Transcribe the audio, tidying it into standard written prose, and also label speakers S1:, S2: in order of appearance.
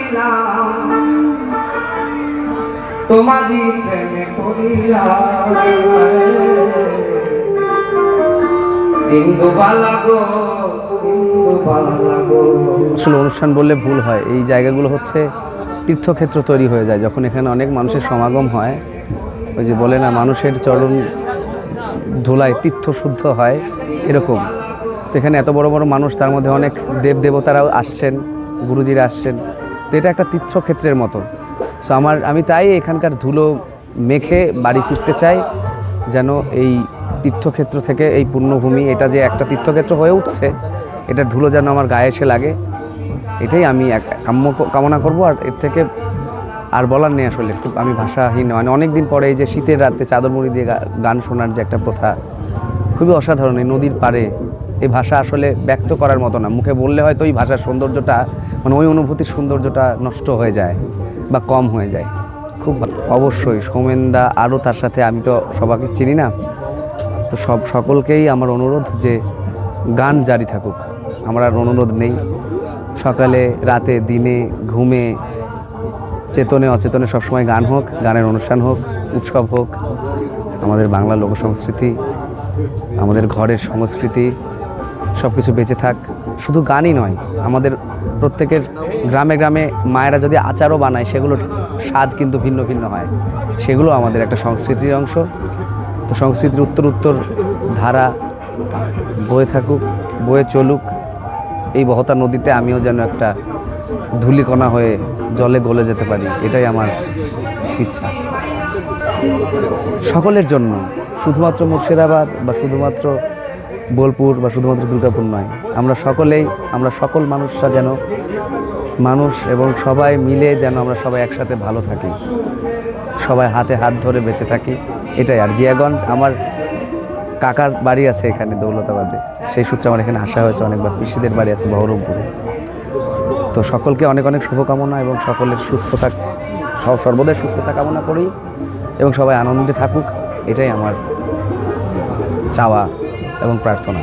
S1: আসিলাম তোমারই প্রেমে পড়িয়া ইন্দুবালা গো ইন্দুবালা গো।
S2: আসলে অনুষ্ঠান বললে ভুল হয়, এই জায়গাগুলো হচ্ছে তীর্থক্ষেত্র তৈরি হয়ে যায় যখন এখানে অনেক মানুষের সমাগম হয়। ওই যে বলে না, মানুষের চরণ ধুলায় তীর্থ শুদ্ধ হয়, এরকম। তো এখানে এত বড় বড় মানুষ, তার মধ্যে অনেক দেব দেবতারাও আসছেন, গুরুজিরা আসছেন, তো এটা একটা তীর্থক্ষেত্রের মতো। সো আমি তাই এখানকার ধুলো মেখে বাড়ি ফিরতে চাই, যেন এই তীর্থক্ষেত্র থেকে, এই পুণ্যভূমি, এটা যে একটা তীর্থক্ষেত্র হয়ে উঠছে, এটার ধুলো যেন আমার গায়ে এসে লাগে, এটাই আমি কামনা করব। আর এর থেকে আর বলার নেই আসলে, খুব আমি ভাষাহীন। মানে অনেক দিন পরে এই যে শীতের রাতে চাদর মুড়ি দিয়ে গান শোনার যে একটা প্রথা, খুবই অসাধারণ। এই নদীর পাড়ে এই ভাষা আসলে ব্যক্ত করার মতো না, মুখে বললে হয়তো ওই ভাষার সৌন্দর্যটা, মানে ওই অনুভূতির সৌন্দর্যটা নষ্ট হয়ে যায় বা কম হয়ে যায়। খুব অবশ্যই সৌমেনদা, আরও তার সাথে আমি তো সবাইকে চিনি না, তো সকলকেই আমার অনুরোধ যে গান জারি থাকুক। আমার আর অনুরোধ নেই, সকালে রাতে দিনে ঘুমে চেতনে অচেতনে সবসময় গান হোক, গানের অনুষ্ঠান হোক, উৎসব হোক। আমাদের বাংলা লোকসংস্কৃতি, আমাদের ঘরের সংস্কৃতি সব কিছু বেঁচে থাক। শুধু গানই নয়, আমাদের প্রত্যেকের গ্রামে গ্রামে মায়েরা যদি আচারও বানায়, সেগুলোর স্বাদ কিন্তু ভিন্ন ভিন্ন হয়, সেগুলো আমাদের একটা সংস্কৃতির অংশ। তো সংস্কৃতির উত্তর ধারা বয়ে থাকুক, বয়ে চলুক। এই বহতা নদীতে আমিও যেন একটা ধূলিকণা হয়ে জলে গলে যেতে পারি, এটাই আমার ইচ্ছা সকলের জন্য। শুধুমাত্র মুর্শিদাবাদ বা শুধুমাত্র বোলপুর বা শুধুমাত্র দুর্গাপুর নয়, আমরা সকল মানুষরা যেন মানুষ, এবং সবাই মিলে যেন আমরা সবাই একসাথে ভালো থাকি, সবাই হাতে হাত ধরে বেঁচে থাকি, এটাই। আর জিয়াগঞ্জ, আমার কাকার বাড়ি আছে এখানে দৌলতাবাদে, সেই সূত্রে আমার এখানে আসা হয়েছে অনেকবার। পিসিদের বাড়ি আছে বহরমপুরে। তো সকলকে অনেক অনেক শুভকামনা, এবং সকলের সুস্থতা, সর্বদাই সুস্থতা কামনা করি, এবং সবাই আনন্দে থাকুক, এটাই আমার চাওয়া এবং প্রার্থনা।